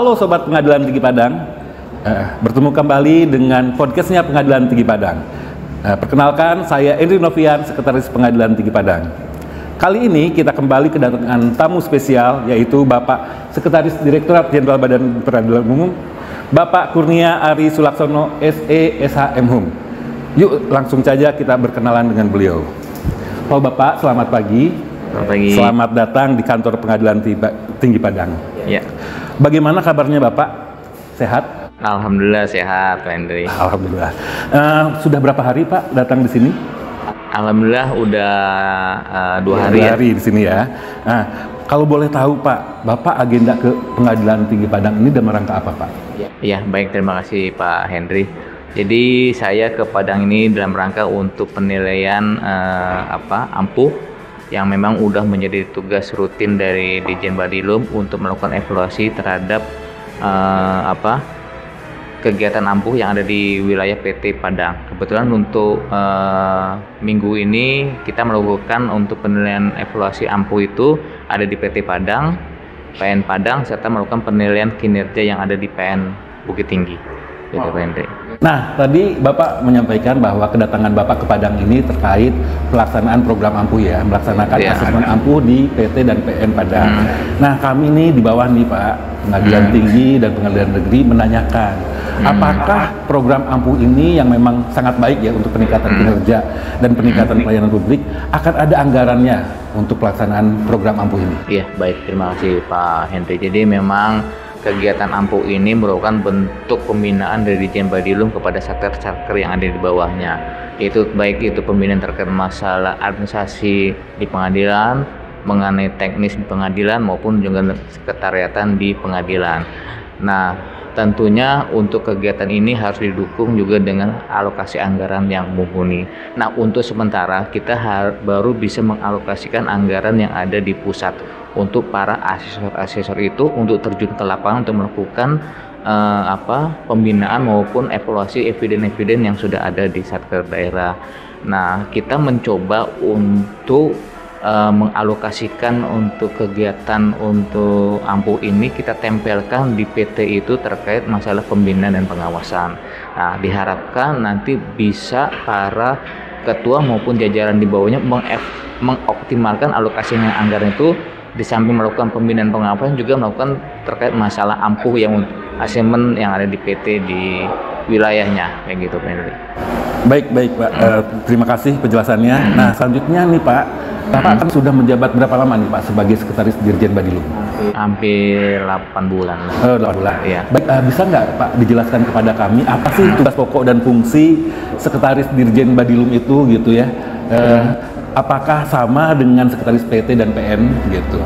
Halo Sobat Pengadilan Tinggi Padang, bertemu kembali dengan podcastnya Pengadilan Tinggi Padang. Perkenalkan, saya Endri Novian, Sekretaris Pengadilan Tinggi Padang. Kali ini kita kembali kedatangan tamu spesial, yaitu Bapak Sekretaris Direktorat Jenderal Badan Peradilan Umum, Bapak Kurnia Ari Sulaksono, SE, SHM. Yuk langsung saja kita berkenalan dengan beliau. Halo Bapak, selamat pagi. Selamat pagi. Selamat datang di kantor Pengadilan Tinggi Padang. Ya. Bagaimana kabarnya Bapak? Sehat? Alhamdulillah sehat, Pak Hendri. Alhamdulillah. Sudah berapa hari Pak datang di sini? Alhamdulillah udah 2 hari. 2 hari di sini ya. Nah, kalau boleh tahu Pak, Bapak agenda ke Pengadilan Tinggi Padang ini dalam rangka apa Pak? Ya, baik, terima kasih Pak Hendri. Jadi saya ke Padang ini dalam rangka untuk penilaian ampuh yang memang udah menjadi tugas rutin dari Ditjen Badilum untuk melakukan evaluasi terhadap kegiatan ampuh yang ada di wilayah PT Padang. Kebetulan untuk minggu ini kita melakukan untuk penilaian evaluasi ampuh itu ada di PT Padang, PN Padang, serta melakukan penilaian kinerja yang ada di PN Bukit Tinggi. Gitu, Pak Hendri. Nah, tadi Bapak menyampaikan bahwa kedatangan Bapak ke Padang ini terkait pelaksanaan program ampuh ya, melaksanakan asesmen ampuh di PT dan PN Padang. Nah, kami ini di bawah nih Pak, Pengadilan Tinggi dan Pengadilan Negeri menanyakan, apakah program ampuh ini yang memang sangat baik ya untuk peningkatan kinerja dan peningkatan pelayanan publik, akan ada anggarannya untuk pelaksanaan program ampuh ini? Iya, baik, terima kasih Pak Hendri. Jadi memang kegiatan ampuh ini merupakan bentuk pembinaan dari Ditjen Badilum kepada satker-satker yang ada di bawahnya, yaitu baik itu pembinaan terkait masalah administrasi di pengadilan, mengenai teknis di pengadilan maupun juga sekretariatan di pengadilan. Nah, tentunya untuk kegiatan ini harus didukung juga dengan alokasi anggaran yang mumpuni. Nah, untuk sementara kita baru bisa mengalokasikan anggaran yang ada di pusat untuk para asesor-asesor itu untuk terjun ke lapangan untuk melakukan pembinaan maupun evaluasi eviden-eviden yang sudah ada di satker daerah. Nah, kita mencoba untuk mengalokasikan untuk kegiatan untuk ampuh ini, kita tempelkan di PT itu terkait masalah pembinaan dan pengawasan. Nah, diharapkan nanti bisa para ketua maupun jajaran di bawahnya mengoptimalkan alokasinya anggaran itu, di samping melakukan pembinaan pengawasan juga melakukan terkait masalah ampuh yang asesmen yang ada di PT di wilayahnya, kayak gitu Pak Hendri. Baik Pak, terima kasih penjelasannya. Nah, selanjutnya nih Pak, Bapak kan sudah menjabat berapa lama nih Pak sebagai Sekretaris Dirjen Badilum? Hampir 8 bulan. 8 bulan. Ya. Baik, bisa nggak Pak dijelaskan kepada kami apa sih tugas pokok dan fungsi Sekretaris Dirjen Badilum itu gitu ya? Apakah sama dengan Sekretaris PT dan PN gitu?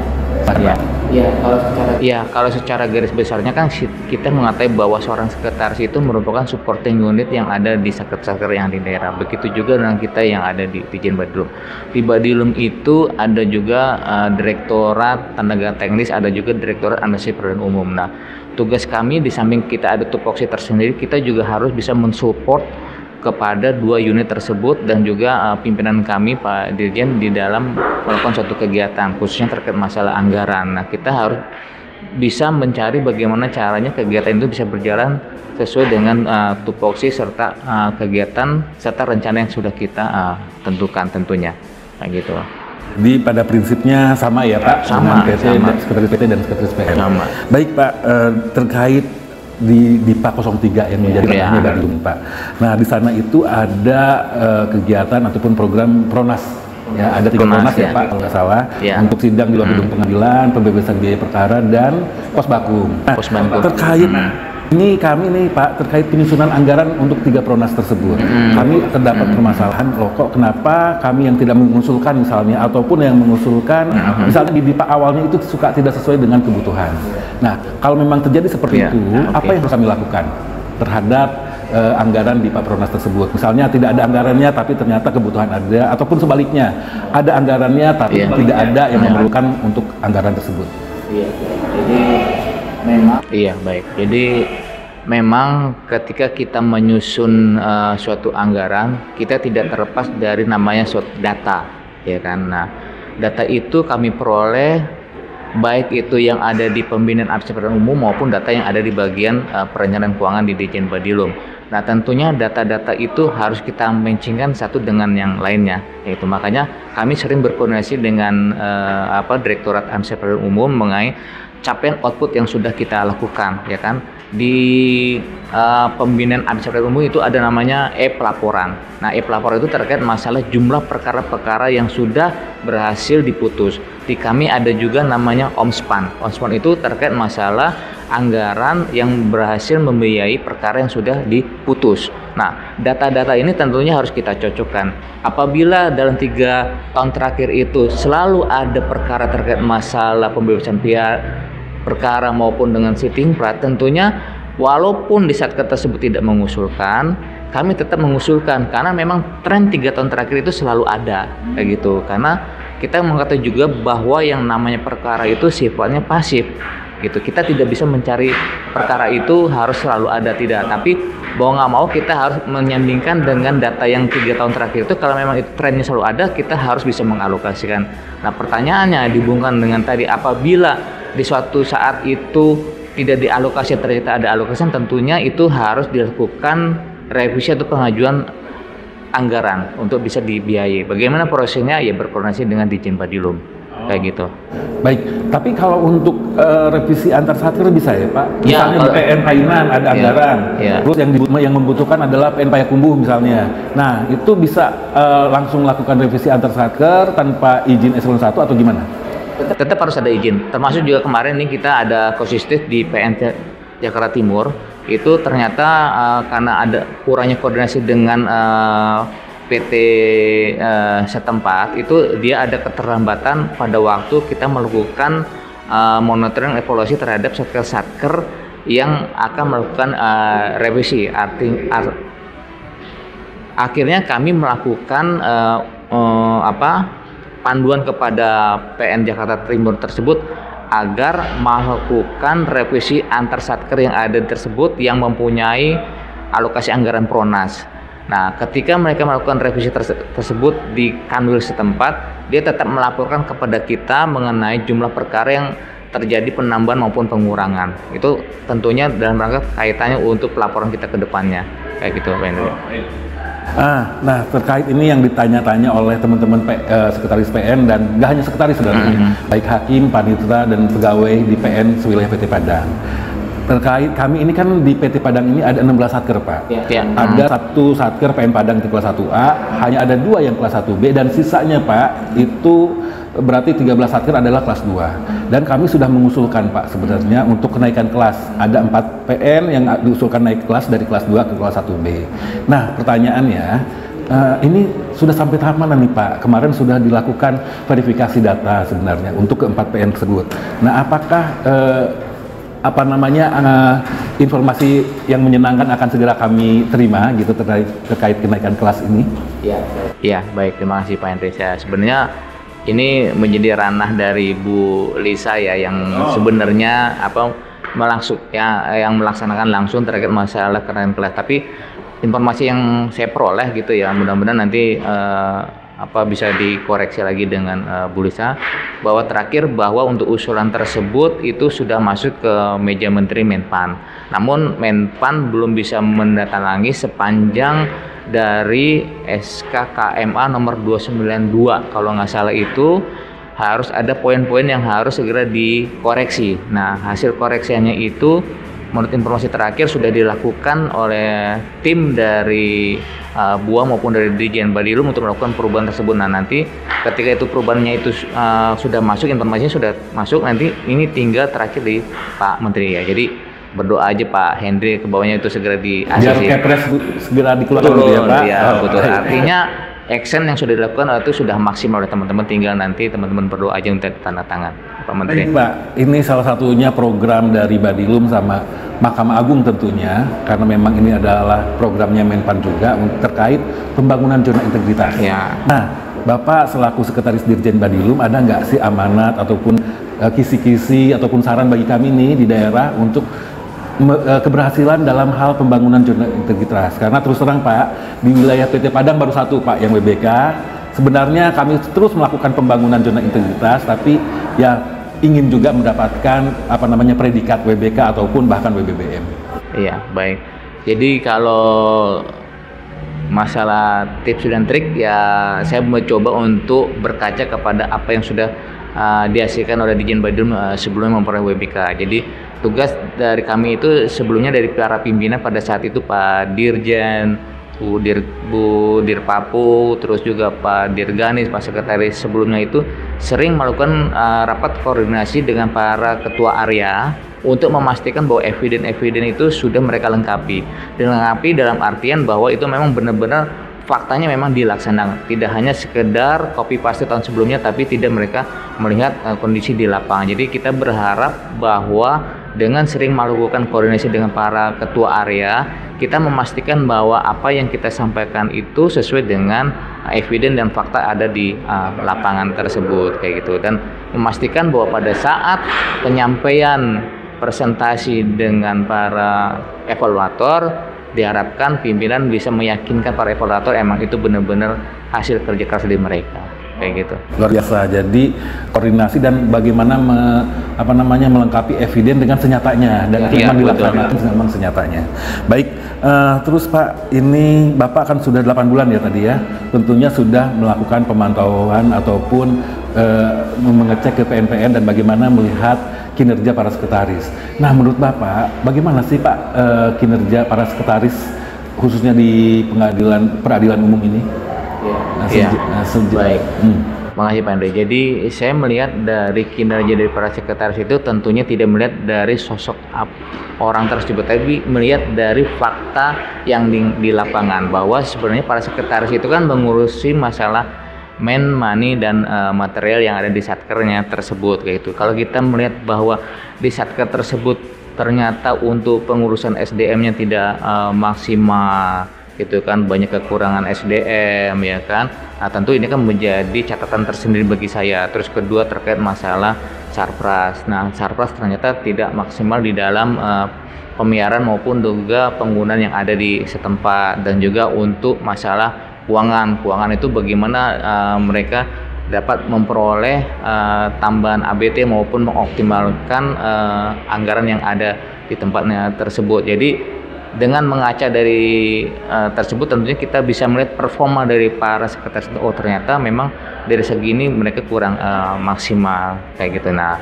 Kalau secara garis besarnya kan kita mengatakan bahwa seorang sekretaris itu merupakan supporting unit yang ada di satker-satker yang di daerah. Begitu juga dengan kita yang ada di Ditjen Badilum. Di Badilum itu ada juga Direktorat Tenaga Teknis, ada juga Direktorat Administrasi Peradilan Umum. Nah, tugas kami di samping kita ada tupoksi tersendiri, kita juga harus bisa mensupport kepada 2 unit tersebut dan juga pimpinan kami Pak Dirjen di dalam melakukan suatu kegiatan khususnya terkait masalah anggaran. Nah, kita harus bisa mencari bagaimana caranya kegiatan itu bisa berjalan sesuai dengan tupoksi serta kegiatan serta rencana yang sudah kita tentukan tentunya, kayak gitu. Jadi pada prinsipnya sama ya Pak, sama. Sekretaris PT dan Sekretaris PN. Sama. Baik Pak, terkait di PA 03 yang menjadi tanahnya Badilum Pak. Nah, di sana itu ada kegiatan ataupun program Pronas. Ya, ada 3 Pronas ya Pak kalau nggak salah. Untuk sidang di luar gedung pengadilan, pembebasan biaya perkara dan pos bakum. Nah, terkait ini kami nih Pak, terkait penyusunan anggaran untuk 3 Pronas tersebut, kami terdapat permasalahan loh, kok kenapa kami yang tidak mengusulkan misalnya, ataupun yang mengusulkan misalnya di PA awalnya itu suka tidak sesuai dengan kebutuhan. Nah, kalau memang terjadi seperti itu, apa yang harus kami lakukan terhadap anggaran di PA Pronas tersebut? Misalnya tidak ada anggarannya tapi ternyata kebutuhan ada, ataupun sebaliknya ada anggarannya tapi tidak ada yang memerlukan untuk anggaran tersebut. Jadi memang ketika kita menyusun suatu anggaran, kita tidak terlepas dari namanya suatu data, ya kan. Nah, data itu kami peroleh baik itu yang ada di pembinaan arsip perencanaan umum maupun data yang ada di bagian perencanaan keuangan di Ditjen Badilum. Nah, tentunya data-data itu harus kita matchingkan satu dengan yang lainnya. Yaitu makanya kami sering berkoordinasi dengan Direktorat Arsip Perencanaan Umum mengenai capaian output yang sudah kita lakukan, ya kan? Di pembinaan arsip perencanaan umum itu ada namanya e-pelaporan. Nah, e-pelaporan itu terkait masalah jumlah perkara-perkara yang sudah berhasil diputus. Di kami ada juga namanya OMSPAN. OMSPAN itu terkait masalah anggaran yang berhasil membiayai perkara yang sudah diputus. Nah, data-data ini tentunya harus kita cocokkan. Apabila dalam 3 tahun terakhir itu selalu ada perkara terkait masalah pembebasan perkara maupun dengan sitting plat, tentunya walaupun di Satker tersebut tidak mengusulkan, kami tetap mengusulkan karena memang tren 3 tahun terakhir itu selalu ada kayak gitu. Karena kita mengatakan juga bahwa yang namanya perkara itu sifatnya pasif gitu. Kita tidak bisa mencari perkara itu harus selalu ada, tidak, tapi mau nggak mau kita harus menyandingkan dengan data yang 3 tahun terakhir itu. Kalau memang itu trennya selalu ada, kita harus bisa mengalokasikan. Nah, pertanyaannya dihubungkan dengan tadi, apabila di suatu saat itu tidak dialokasi, ternyata ada alokasi, tentunya itu harus dilakukan revisi atau pengajuan anggaran untuk bisa dibiayai. Bagaimana prosesnya? Ya berkoordinasi dengan Ditjen Badilum kayak gitu. Baik, tapi kalau untuk revisi antar satker bisa ya Pak? Ya, misalnya PN Painan ada anggaran, terus yang membutuhkan adalah PN Payakumbuh misalnya. Nah, itu bisa langsung lakukan revisi antar satker tanpa izin eselon 1 atau gimana? Tetap harus ada izin. Termasuk juga kemarin nih kita ada konsistif di PN Jakarta Timur. Itu ternyata karena ada kurangnya koordinasi dengan PT setempat, itu dia ada keterlambatan pada waktu kita melakukan monitoring evaluasi terhadap satker-satker yang akan melakukan revisi. Akhirnya kami melakukan panduan kepada PN Jakarta Timur tersebut agar melakukan revisi antar satker yang ada tersebut yang mempunyai alokasi anggaran Pronas. Nah, ketika mereka melakukan revisi tersebut di kanwil setempat, dia tetap melaporkan kepada kita mengenai jumlah perkara yang terjadi penambahan maupun pengurangan. Itu tentunya dalam rangka kaitannya untuk pelaporan kita ke depannya. Kayak gitu, Pak Hendri. Nah, terkait ini yang ditanya-tanya oleh teman-teman sekretaris PN dan nggak hanya sekretaris sebenarnya, baik hakim, panitera dan pegawai di PN sewilayah PT Padang. Terkait kami ini kan di PT Padang ini ada 16 satker Pak. Ada 1 satker PN Padang itu kelas 1A, hanya ada 2 yang kelas 1B dan sisanya Pak itu berarti 13 satker adalah kelas 2. Dan kami sudah mengusulkan Pak sebenarnya untuk kenaikan kelas. Ada 4 PN yang diusulkan naik kelas dari kelas 2 ke kelas 1B. Nah, pertanyaannya ini sudah sampai tahap mana nih Pak? Kemarin sudah dilakukan verifikasi data sebenarnya untuk ke-4 PN tersebut. Nah, apakah informasi yang menyenangkan akan segera kami terima gitu terkait kenaikan kelas ini? Ya, baik, terima kasih Pak Hendri. Sebenarnya ini menjadi ranah dari Bu Lisa ya yang sebenarnya yang melaksanakan langsung terkait masalah kenaikan kelas. Tapi informasi yang saya peroleh gitu ya, mudah-mudahan nanti bisa dikoreksi lagi dengan Bu Lisa bahwa terakhir bahwa untuk usulan tersebut itu sudah masuk ke meja Menteri Menpan. Namun Menpan belum bisa mendatangani sepanjang dari SK KMA nomor 292 kalau nggak salah, itu harus ada poin-poin yang harus segera dikoreksi. Nah, hasil koreksiannya itu menurut informasi terakhir sudah dilakukan oleh tim dari BUA maupun dari Ditjen Badilum untuk melakukan perubahan tersebut. Nah, nanti ketika itu perubahannya itu sudah masuk, informasinya sudah masuk, nanti ini tinggal terakhir di Pak Menteri ya. Jadi berdoa aja Pak Hendri ke bawahnya itu segera di-ACC. Biar Kepres segera dikeluarkan gitu ya Pak. Ya, betul. Artinya action yang sudah dilakukan itu sudah maksimal oleh teman-teman, tinggal nanti teman-teman berdoa aja untuk tanda tangan Pak Menteri. Baik, Pak, ini salah satunya program dari Badilum sama Mahkamah Agung tentunya, karena memang ini adalah programnya Menpan juga terkait pembangunan zona integritas. Ya. Nah, Bapak selaku Sekretaris Dirjen Badilum ada nggak sih amanat ataupun kisi-kisi ataupun saran bagi kami nih di daerah untuk keberhasilan dalam hal pembangunan zona integritas? Karena terus terang Pak, di wilayah PT Padang baru 1 Pak yang WBK. Sebenarnya kami terus melakukan pembangunan zona integritas, tapi ya ingin juga mendapatkan apa namanya predikat WBK ataupun bahkan WBBM. Iya, baik. Jadi kalau masalah tips dan trik ya, saya mencoba untuk berkaca kepada apa yang sudah dihasilkan oleh Dirjen Badilum sebelumnya memperoleh WBK. Jadi tugas dari kami itu sebelumnya dari para pimpinan pada saat itu Pak Dirjen, Bu Dirpapu, terus juga Pak Dirganis, Pak Sekretaris sebelumnya itu sering melakukan rapat koordinasi dengan para ketua area untuk memastikan bahwa eviden itu sudah mereka lengkapi. Dilengkapi dalam artian bahwa itu memang benar-benar faktanya memang dilaksanakan, tidak hanya sekedar copy paste tahun sebelumnya, tapi tidak mereka melihat kondisi di lapangan. Jadi kita berharap bahwa dengan sering melakukan koordinasi dengan para ketua area, kita memastikan bahwa apa yang kita sampaikan itu sesuai dengan eviden dan fakta ada di lapangan tersebut kayak gitu, dan memastikan bahwa pada saat penyampaian presentasi dengan para evaluator, diharapkan pimpinan bisa meyakinkan para evaluator emang itu benar-benar hasil kerja keras dari mereka kayak gitu. Luar biasa. Jadi koordinasi dan bagaimana melengkapi eviden dengan senyatanya dan itu memang dilaksanakan memang senyatanya. Baik, terus Pak, ini Bapak kan sudah 8 bulan ya tadi ya, tentunya sudah melakukan pemantauan ataupun mengecek ke PNPN dan bagaimana melihat kinerja para sekretaris. Nah, menurut Bapak, bagaimana sih Pak kinerja para sekretaris khususnya di peradilan umum ini? Baik. Makasih Pak Andre. Jadi saya melihat dari kinerja dari para sekretaris itu tentunya tidak melihat dari sosok orang tersebut, tapi melihat dari fakta yang di lapangan, bahwa sebenarnya para sekretaris itu kan mengurusi masalah money dan material yang ada di satkernya tersebut kayak gitu. Kalau kita melihat bahwa di satker tersebut ternyata untuk pengurusan SDM-nya tidak maksimal gitu kan, banyak kekurangan SDM ya kan. Nah, tentu ini kan menjadi catatan tersendiri bagi saya. Terus kedua terkait masalah Sarpras. Nah, Sarpras ternyata tidak maksimal di dalam pemeliharaan maupun juga penggunaan yang ada di setempat, dan juga untuk masalah keuangan itu bagaimana mereka dapat memperoleh tambahan ABT maupun mengoptimalkan anggaran yang ada di tempatnya tersebut. Jadi dengan mengaca dari tersebut tentunya kita bisa melihat performa dari para sekretaris. Oh, ternyata memang dari segi ini mereka kurang maksimal kayak gitu. Nah,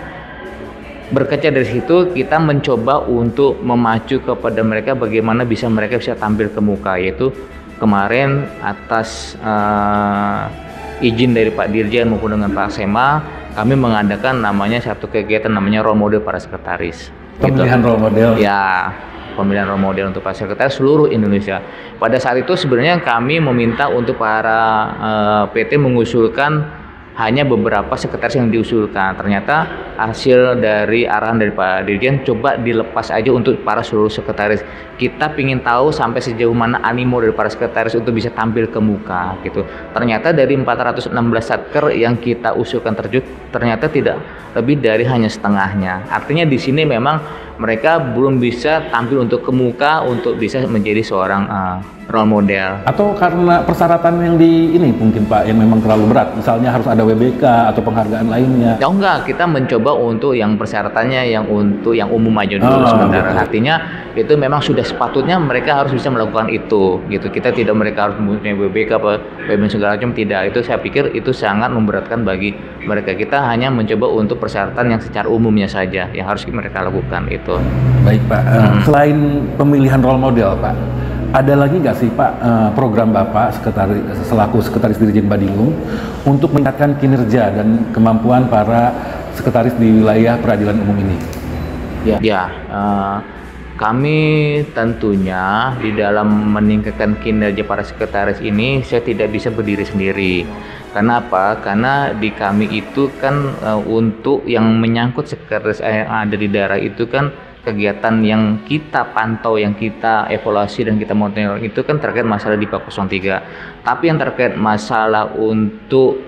berkaca dari situ kita mencoba untuk memacu kepada mereka bagaimana mereka bisa tampil ke muka, yaitu kemarin atas izin dari Pak Dirjen maupun dengan Pak Sema, kami mengadakan namanya satu kegiatan namanya role model para sekretaris. Pemilihan role model. Ya, pemilihan role model untuk para sekretaris seluruh Indonesia. Pada saat itu sebenarnya kami meminta untuk para PT mengusulkan hanya beberapa sekretaris yang diusulkan. Ternyata hasil dari arahan dari Pak Dirjen, coba dilepas aja untuk para seluruh sekretaris. Kita ingin tahu sampai sejauh mana animo dari para sekretaris untuk bisa tampil ke muka gitu. Ternyata dari 416 satker yang kita usulkan ternyata tidak lebih dari hanya setengahnya. Artinya di sini memang mereka belum bisa tampil untuk ke muka untuk bisa menjadi seorang role model. Atau karena persyaratan yang ini mungkin Pak yang memang terlalu berat, misalnya harus ada WBK atau penghargaan lainnya. Ya enggak, kita mencoba untuk yang persyaratannya yang untuk yang umum aja dulu sementara. Betul. Artinya itu memang sudah sepatutnya mereka harus bisa melakukan itu gitu. Kita tidak mereka harus mempunyai WBK apa WBM segala macam, tidak. Itu saya pikir itu sangat memberatkan bagi mereka. Kita hanya mencoba untuk persyaratan yang secara umumnya saja yang harus mereka lakukan itu. Baik Pak, selain pemilihan role model Pak, ada lagi nggak sih Pak program Bapak selaku Sekretaris Dirjen Badilum untuk meningkatkan kinerja dan kemampuan para sekretaris di wilayah peradilan umum ini? Kami tentunya di dalam meningkatkan kinerja para sekretaris ini, saya tidak bisa berdiri sendiri. Kenapa? Karena di kami itu kan untuk yang menyangkut sekretaris yang ada di daerah itu kan kegiatan yang kita pantau, yang kita evaluasi dan kita monitoring itu kan terkait masalah di PA 03. Tapi yang terkait masalah untuk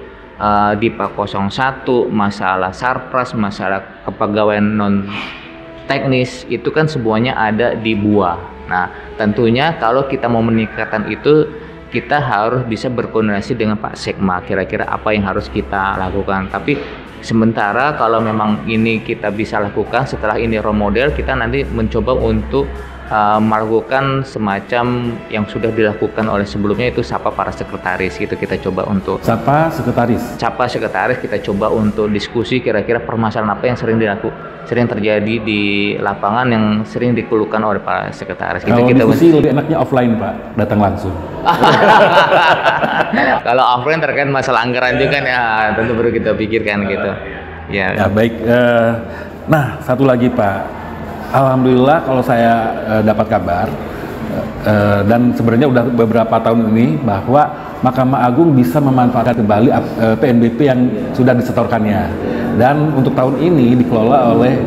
di PA 01, masalah Sarpras, masalah kepegawaian non teknis itu kan semuanya ada di BUA. Nah, tentunya kalau kita mau meningkatkan itu, kita harus bisa berkoordinasi dengan Pak Sekma, kira-kira apa yang harus kita lakukan. Tapi Sementara kalau memang ini kita bisa lakukan, setelah ini role model, kita nanti mencoba untuk melakukan semacam yang sudah dilakukan oleh sebelumnya, itu sapa para sekretaris gitu. Kita coba untuk sapa sekretaris kita coba untuk diskusi kira-kira permasalahan apa yang sering terjadi di lapangan yang sering dikeluhkan oleh para sekretaris. Kalau kita diskusi lebih enaknya offline Pak, datang langsung. Kalau offline terkait masalah anggaran juga ya tentu perlu kita pikirkan gitu. Ya baik. Nah satu lagi Pak. Alhamdulillah kalau saya dapat kabar dan sebenarnya udah beberapa tahun ini bahwa Mahkamah Agung bisa memanfaatkan kembali PNBP yang sudah disetorkannya, dan untuk tahun ini dikelola oleh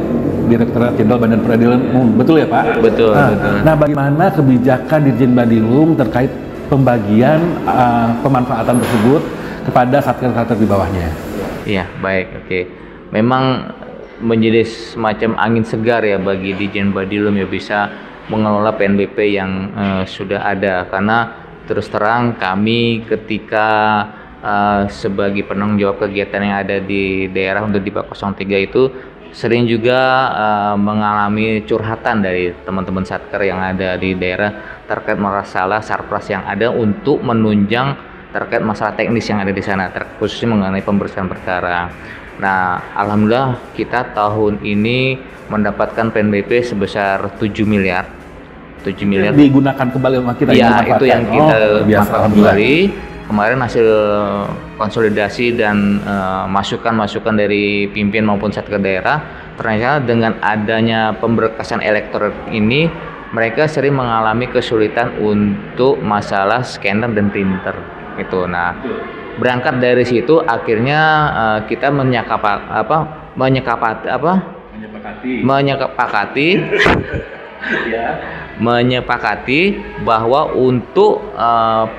Direktorat Jenderal Badan Peradilan Umum, betul ya Pak? Betul. Nah bagaimana kebijakan Dirjen Badilum terkait pembagian pemanfaatan tersebut kepada satker-satker di bawahnya? Iya baik, oke. Memang menjadi semacam angin segar ya bagi Ditjen Badilum ya, bisa mengelola PNBP yang sudah ada, karena terus terang kami ketika sebagai penanggung jawab kegiatan yang ada di daerah untuk di Pak 03 itu sering juga mengalami curhatan dari teman-teman satker yang ada di daerah terkait masalah sarpras yang ada untuk menunjang terkait masalah teknis yang ada di sana, khususnya mengenai pembersihan perkara. Nah, alhamdulillah kita tahun ini mendapatkan PNBP sebesar 7 miliar. 7 miliar digunakan kembali sama kita. Ya, itu yang kita manfaatkan kembali. Kemarin hasil konsolidasi dan masukan-masukan dari pimpinan maupun satker daerah, ternyata dengan adanya pemberkasan elektronik ini mereka sering mengalami kesulitan untuk masalah scanner dan printer gitu. Nah, berangkat dari situ akhirnya kita menyepakati bahwa untuk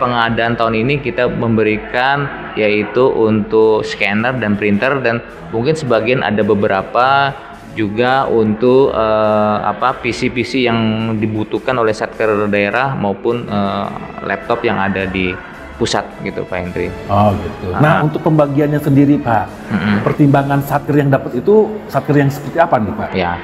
pengadaan tahun ini kita memberikan yaitu untuk scanner dan printer, dan mungkin sebagian ada beberapa juga untuk PC-PC yang dibutuhkan oleh satker daerah maupun laptop yang ada di pusat gitu Pak Hendri. Oh gitu. Nah untuk pembagiannya sendiri Pak, pertimbangan satker yang dapat itu satker yang seperti apa nih Pak? Ya,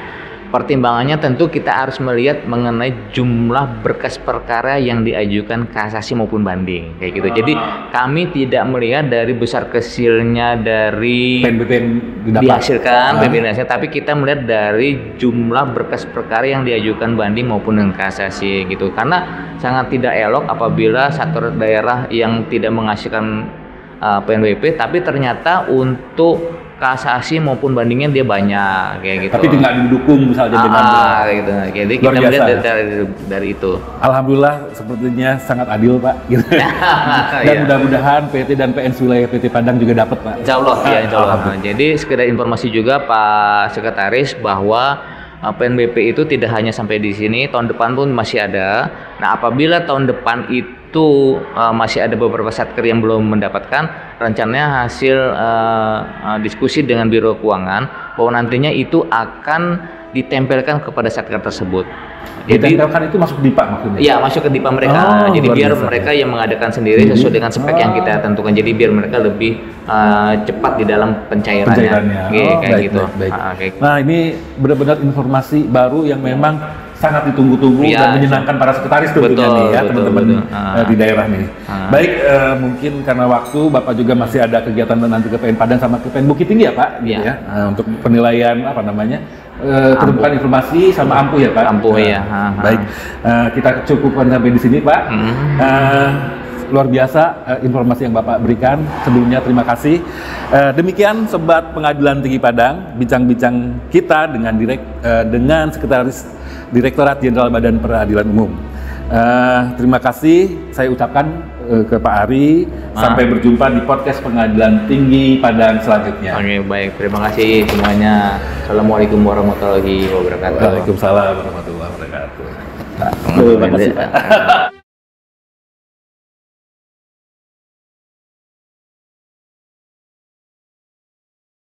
pertimbangannya tentu kita harus melihat mengenai jumlah berkas perkara yang diajukan kasasi maupun banding kayak gitu. Jadi kami tidak melihat dari besar kecilnya dari PNBP yang dihasilkan, tapi kita melihat dari jumlah berkas perkara yang diajukan banding maupun dengan kasasi gitu. Karena sangat tidak elok apabila satker daerah yang tidak menghasilkan PNBP tapi ternyata untuk kasasi maupun bandingnya dia banyak kayak gitu. Tapi tidak didukung misalnya dengan gitu. Jadi kita melihat dari itu. Alhamdulillah sepertinya sangat adil Pak. Gitu. Dan mudah-mudahan PT dan PNS wilayah PT Padang juga dapat Pak. Insya Allah ya, insya Allah. Jadi sekedar informasi juga Pak Sekretaris bahwa PNBP itu tidak hanya sampai di sini, tahun depan pun masih ada. Nah apabila tahun depan itu masih ada beberapa satker yang belum mendapatkan, rencananya hasil diskusi dengan Biro Keuangan bahwa nantinya itu akan ditempelkan kepada satker tersebut. Jadi ditempelkan itu masuk DIPA maksudnya? Iya, masuk ke DIPA mereka. Jadi biar mereka yang mengadakan sendiri sesuai dengan spek yang kita tentukan. Jadi biar mereka lebih cepat di dalam pencairannya. Kayak gitu. Baik. Nah, ini benar-benar informasi baru yang memang sangat ditunggu-tunggu dan menyenangkan para sekretaris tentunya nih ya teman-teman di daerah nih. Baik, mungkin karena waktu Bapak juga masih ada kegiatan nanti ke PN Padang sama ke PN Bukit Tinggi ya Pak, gitu ya. Untuk penilaian terbuka informasi sama ampuh ya Pak. Ampuh ya. Baik, kita cukupkan sampai di sini Pak. Luar biasa informasi yang Bapak berikan. Sebelumnya terima kasih. Demikian Sobat Pengadilan Tinggi Padang, bincang-bincang kita dengan Sekretaris Direktorat Jenderal Badan Peradilan Umum. Terima kasih saya ucapkan ke Pak Ari. Sampai berjumpa di podcast Pengadilan Tinggi Padang selanjutnya. Oke, baik. Terima kasih semuanya. Assalamualaikum warahmatullahi wabarakatuh. Waalaikumsalam warahmatullahi wabarakatuh. Terima kasih Pak.